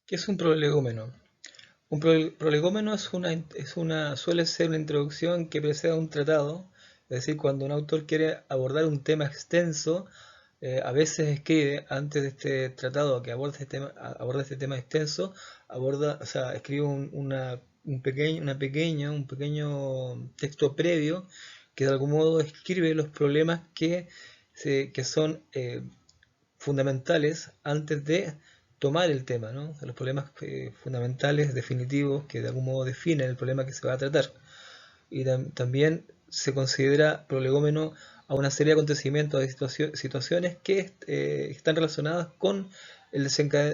¿Qué es un prolegómeno? Un prolegómeno suele ser una introducción que precede a un tratado, es decir, cuando un autor quiere abordar un tema extenso, a veces escribe antes de este tratado que aborda este tema extenso, o sea, escribe un pequeño texto previo que de algún modo describe los problemas que son fundamentales antes de tomar el tema, ¿no? Los problemas fundamentales, definitivos, que de algún modo definen el problema que se va a tratar. Y también se considera prolegómeno a una serie de acontecimientos, de situaciones que están relacionadas con el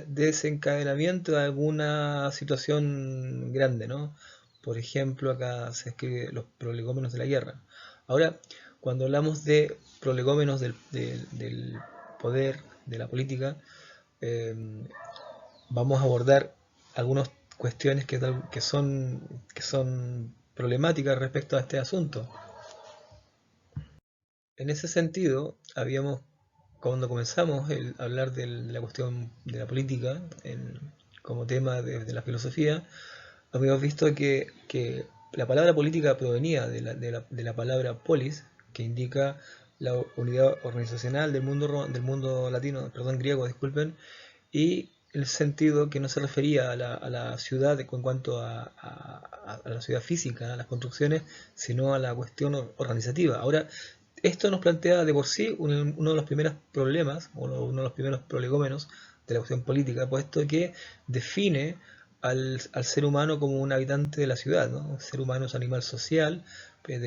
desencadenamiento de alguna situación grande, ¿no? Por ejemplo, acá se escribe los prolegómenos de la guerra. Ahora, cuando hablamos de prolegómenos del poder, de la política, eh, vamos a abordar algunas cuestiones que son problemáticas respecto a este asunto. En ese sentido, cuando comenzamos a hablar de la cuestión de la política como tema de la filosofía, habíamos visto que la palabra política provenía de la palabra polis, que indica la unidad organizacional del mundo latino, perdón, griego, disculpen, y el sentido que no se refería a la ciudad en cuanto a la ciudad física, a las construcciones, sino a la cuestión organizativa. Ahora, esto nos plantea de por sí uno de los primeros problemas, uno de los primeros prolegómenos de la cuestión política, puesto que define al ser humano como un habitante de la ciudad, ¿no? El ser humano es un animal social, es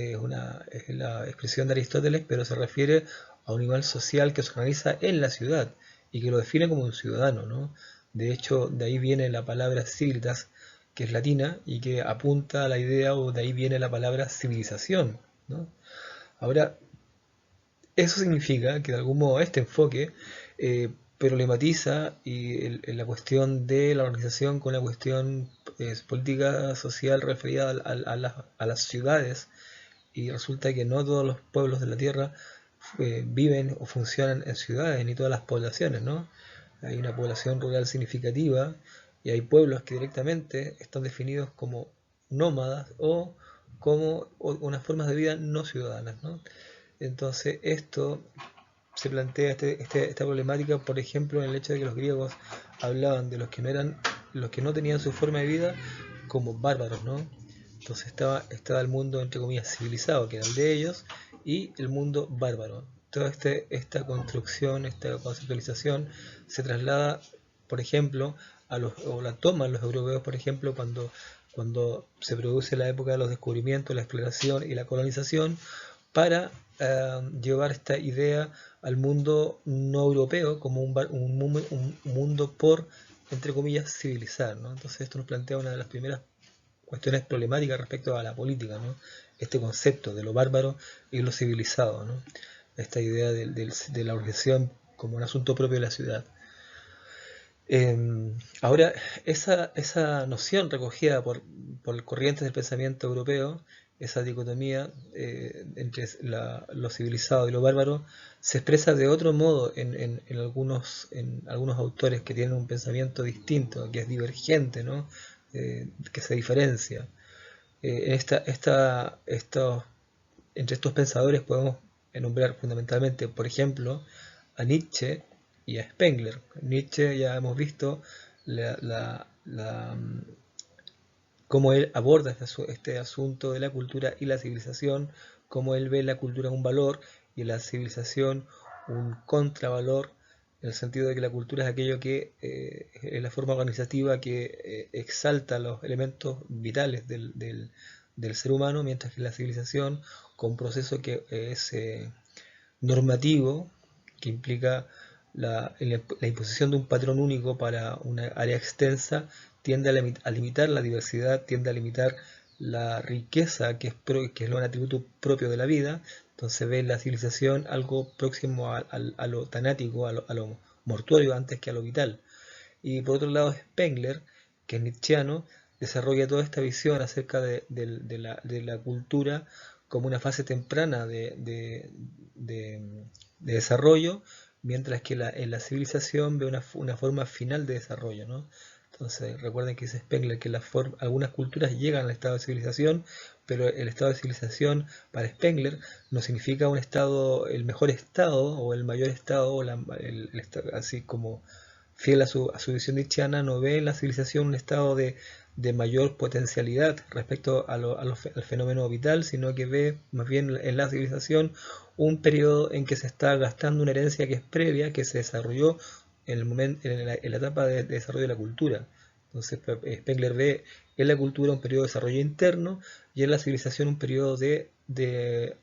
la expresión de Aristóteles, pero se refiere a un animal social que se organiza en la ciudad y que lo define como un ciudadano, ¿no? De hecho, de ahí viene la palabra civilitas, que es latina y que apunta a la idea, o de ahí viene la palabra civilización, ¿no? Ahora, eso significa que de algún modo este enfoque problematiza la cuestión de la organización con la cuestión política social referida a las ciudades, y resulta que no todos los pueblos de la Tierra viven o funcionan en ciudades, ni todas las poblaciones, ¿no? Hay una población rural significativa y hay pueblos que directamente están definidos como nómadas o como unas formas de vida no ciudadanas, ¿no? Entonces esto se plantea esta problemática, por ejemplo, en el hecho de que los griegos hablaban de los que no tenían su forma de vida como bárbaros, ¿no? Entonces estaba el mundo, entre comillas, civilizado, que era el de ellos, y el mundo bárbaro. Toda esta construcción, esta conceptualización se traslada, por ejemplo, o la toman los europeos, por ejemplo, cuando se produce la época de los descubrimientos, la exploración y la colonización, para llevar esta idea al mundo no europeo como un mundo por, entre comillas, civilizar, ¿no? Entonces esto nos plantea una de las primeras cuestiones problemáticas respecto a la política, ¿no? Este concepto de lo bárbaro y lo civilizado, ¿no? Esta idea de la organización como un asunto propio de la ciudad. Ahora, esa noción recogida por corrientes del pensamiento europeo, esa dicotomía entre lo civilizado y lo bárbaro, se expresa de otro modo en algunos autores que tienen un pensamiento distinto, que es divergente, ¿no? Que se diferencia. Entre estos pensadores podemos nombrar fundamentalmente, por ejemplo, a Nietzsche y a Spengler. Nietzsche, ya hemos visto la, la, la, cómo él aborda este asunto de la cultura y la civilización, cómo él ve la cultura un valor y la civilización un contravalor, en el sentido de que la cultura es aquello que es la forma organizativa que exalta los elementos vitales del ser humano, mientras que la civilización, con un proceso que es normativo, que implica la imposición de un patrón único para una área extensa, tiende a limitar la diversidad, tiende a limitar la riqueza, que es un atributo propio de la vida. Entonces ve la civilización algo próximo a lo tanático, a lo mortuorio, antes que a lo vital. Y por otro lado, Spengler, que es nietzscheano, desarrolla toda esta visión acerca de la cultura como una fase temprana de desarrollo, mientras que en la civilización ve una forma final de desarrollo, ¿no? Entonces, recuerden que dice Spengler que algunas culturas llegan al estado de civilización, pero el estado de civilización para Spengler no significa un estado, el mejor estado o el mayor estado, o así como fiel a su visión nietzscheana, no ve en la civilización un estado de mayor potencialidad respecto al fenómeno vital, sino que ve más bien en la civilización un periodo en que se está gastando una herencia que es previa, que se desarrolló en, el momento, en la etapa de desarrollo de la cultura. Entonces Spengler ve en la cultura un periodo de desarrollo interno y en la civilización un periodo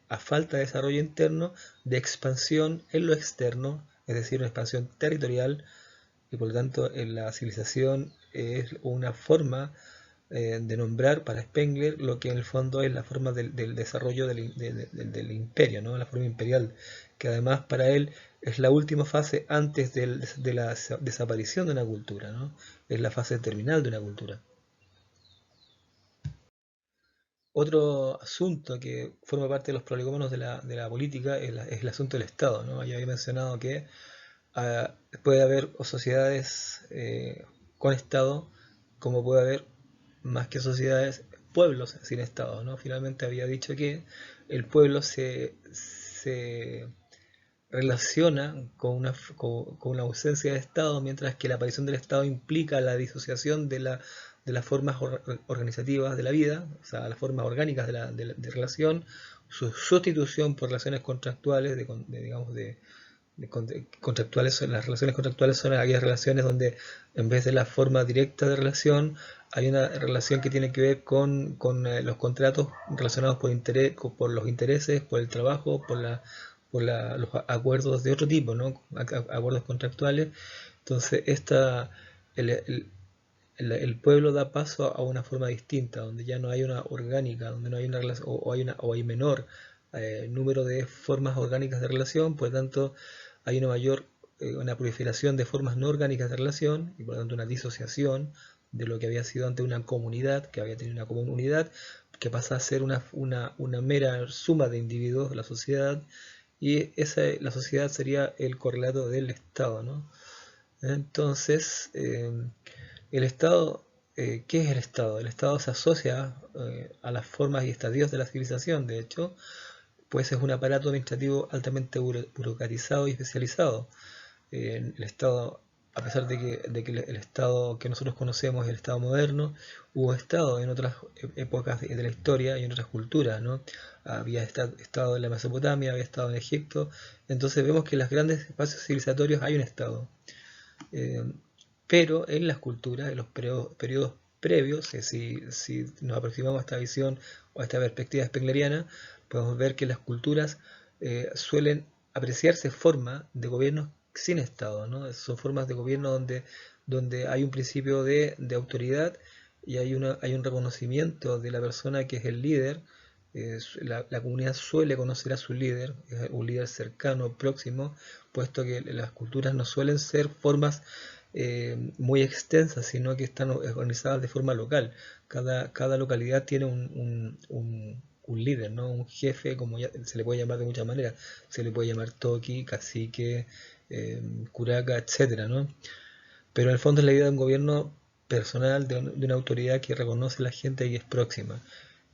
a falta de desarrollo interno, de expansión en lo externo, es decir, una expansión territorial, y por lo tanto en la civilización es una forma de nombrar para Spengler lo que en el fondo es la forma del desarrollo del imperio, ¿no? La forma imperial, que además para él es la última fase antes de la desaparición de una cultura, ¿no? Es la fase terminal de una cultura. Otro asunto que forma parte de los prolegómenos de la política es el asunto del Estado, ¿no? Ya había mencionado que puede haber sociedades con Estado, como puede haber más que sociedades, pueblos sin Estado, ¿no? Finalmente había dicho que el pueblo se relaciona con una ausencia de Estado, mientras que la aparición del Estado implica la disociación de las formas organizativas de la vida, o sea, las formas orgánicas de relación, su sustitución por relaciones contractuales, digamos, contractuales. Las relaciones contractuales son aquellas relaciones donde en vez de la forma directa de relación hay una relación que tiene que ver con los contratos relacionados por los intereses, por el trabajo, los acuerdos de otro tipo, ¿no? Acuerdos contractuales. Entonces el pueblo da paso a una forma distinta, donde ya no hay una orgánica, donde no hay una relación, o hay menor número de formas orgánicas de relación, por lo tanto hay una proliferación de formas no orgánicas de relación, y por lo tanto una disociación de lo que había sido antes una comunidad, que había tenido una comunidad, que pasa a ser una mera suma de individuos, la sociedad, y la sociedad sería el correlato del Estado, ¿no? Entonces, el Estado, ¿qué es el Estado? El Estado se asocia a las formas y estadios de la civilización, de hecho, pues es un aparato administrativo altamente burocratizado y especializado. El Estado, a pesar de que el Estado que nosotros conocemos es el Estado moderno, hubo Estado en otras épocas de la historia y en otras culturas, ¿no? Había estado en la Mesopotamia, había estado en Egipto, entonces vemos que en los grandes espacios civilizatorios hay un Estado. Eh, pero en las culturas, en los periodos previos, si nos aproximamos a esta visión o a esta perspectiva spengleriana, podemos ver que las culturas suelen apreciarse formas de gobiernos sin Estado, ¿no? Son formas de gobierno donde hay un principio de autoridad y hay un reconocimiento de la persona que es el líder. La comunidad suele conocer a su líder, es un líder cercano, próximo, puesto que las culturas no suelen ser formas muy extensas, sino que están organizadas de forma local. Cada localidad tiene un líder, ¿no? Un jefe, como se le puede llamar de muchas maneras. Se le puede llamar toki, cacique, curaca, etcétera, ¿no? Pero en el fondo es la idea de un gobierno personal, de una autoridad que reconoce a la gente y es próxima.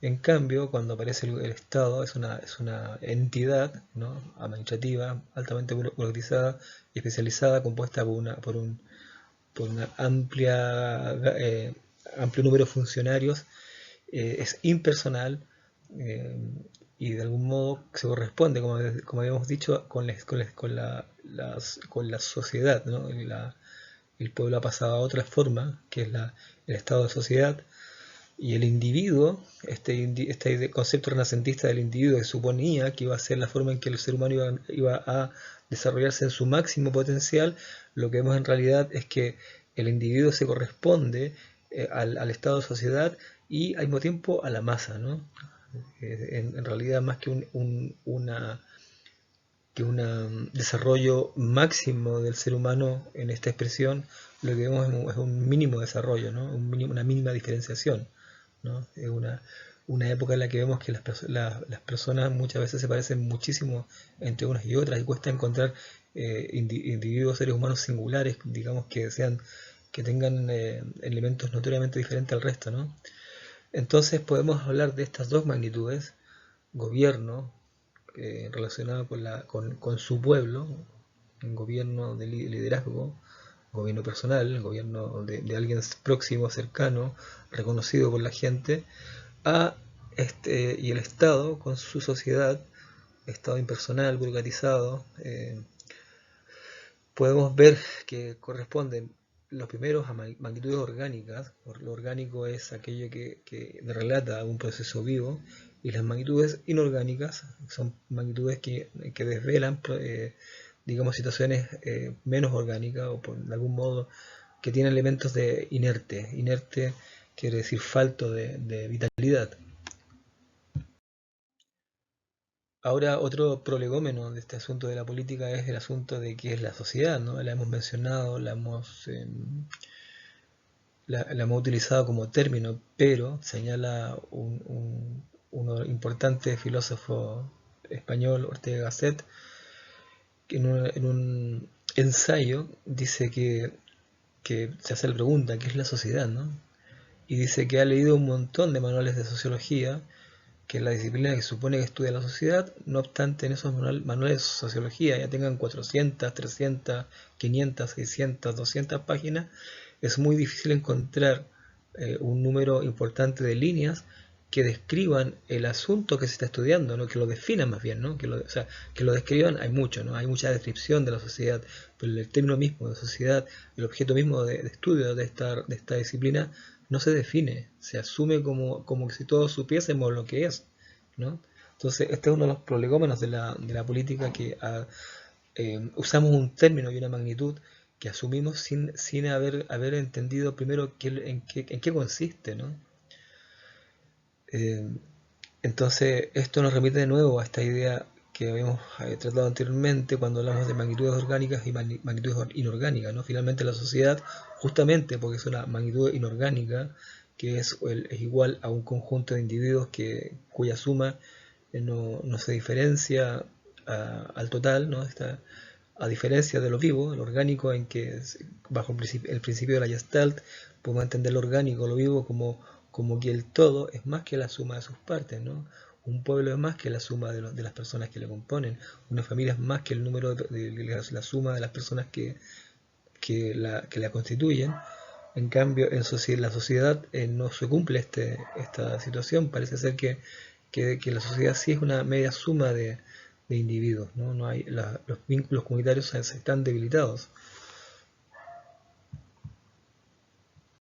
En cambio, cuando aparece el Estado, es una entidad, ¿no? Administrativa, altamente burocratizada y especializada, compuesta por una amplio número de funcionarios, es impersonal, eh, y de algún modo se corresponde, como habíamos dicho, con la sociedad, ¿no? El pueblo ha pasado a otra forma, que es el estado de sociedad, y el individuo, este concepto renacentista del individuo que suponía que iba a ser la forma en que el ser humano iba a desarrollarse en su máximo potencial, lo que vemos en realidad es que el individuo se corresponde al estado de sociedad y al mismo tiempo a la masa, ¿no? En realidad más que un desarrollo máximo del ser humano en esta expresión, lo que vemos es un mínimo desarrollo, ¿no? Una mínima diferenciación, ¿no? Es una época en la que vemos que las personas muchas veces se parecen muchísimo entre unas y otras y cuesta encontrar individuos, seres humanos singulares, digamos, que tengan elementos notoriamente diferentes al resto, ¿no? Entonces podemos hablar de estas dos magnitudes: gobierno relacionado con su pueblo, un gobierno de liderazgo, gobierno personal, gobierno de alguien próximo, cercano, reconocido por la gente, y el Estado con su sociedad, Estado impersonal, burocratizado. Podemos ver que corresponden los primeros a magnitudes orgánicas. Lo orgánico es aquello que relata un proceso vivo, y las magnitudes inorgánicas son magnitudes que desvelan, digamos, situaciones menos orgánicas, o de algún modo que tienen elementos de inerte. Inerte quiere decir falto de vitalidad. Ahora, otro prolegómeno de este asunto de la política es el asunto de qué es la sociedad, ¿no? La hemos mencionado, la hemos utilizado como término, pero señala un importante filósofo español, Ortega Gasset, que en un ensayo dice que se hace la pregunta: ¿qué es la sociedad, no? Y dice que ha leído un montón de manuales de sociología, que es la disciplina que supone que estudia la sociedad. No obstante, en esos manuales de sociología ya tengan 400, 300, 500, 600, 200 páginas, es muy difícil encontrar un número importante de líneas que describan el asunto que se está estudiando, ¿no? Que lo definan más bien, ¿no? O sea, que lo describan. Hay mucho, ¿no? Hay mucha descripción de la sociedad, pero el término mismo de sociedad, el objeto mismo de estudio de esta disciplina, no se define, se asume como que si todos supiésemos lo que es, ¿no? Entonces, este es uno de los prolegómenos de la política, que usamos un término y una magnitud que asumimos sin haber entendido primero en qué consiste, ¿no? Eh, entonces, esto nos remite de nuevo a esta idea que habíamos tratado anteriormente cuando hablamos de magnitudes orgánicas y magnitudes inorgánicas, ¿no? Finalmente, la sociedad, justamente porque es una magnitud inorgánica, que es igual a un conjunto de individuos cuya suma no se diferencia al total, ¿no? A diferencia de lo vivo, lo orgánico, en que bajo el principio de la Gestalt podemos entender lo orgánico, lo vivo, como que el todo es más que la suma de sus partes, ¿no? Un pueblo es más que la suma de las personas que le componen. Una familia es más que el número de la suma de las personas que la constituyen. En cambio, en la sociedad no se cumple esta situación. Parece ser que la sociedad sí es una media suma de individuos, ¿no? No hay, los vínculos comunitarios se están debilitados.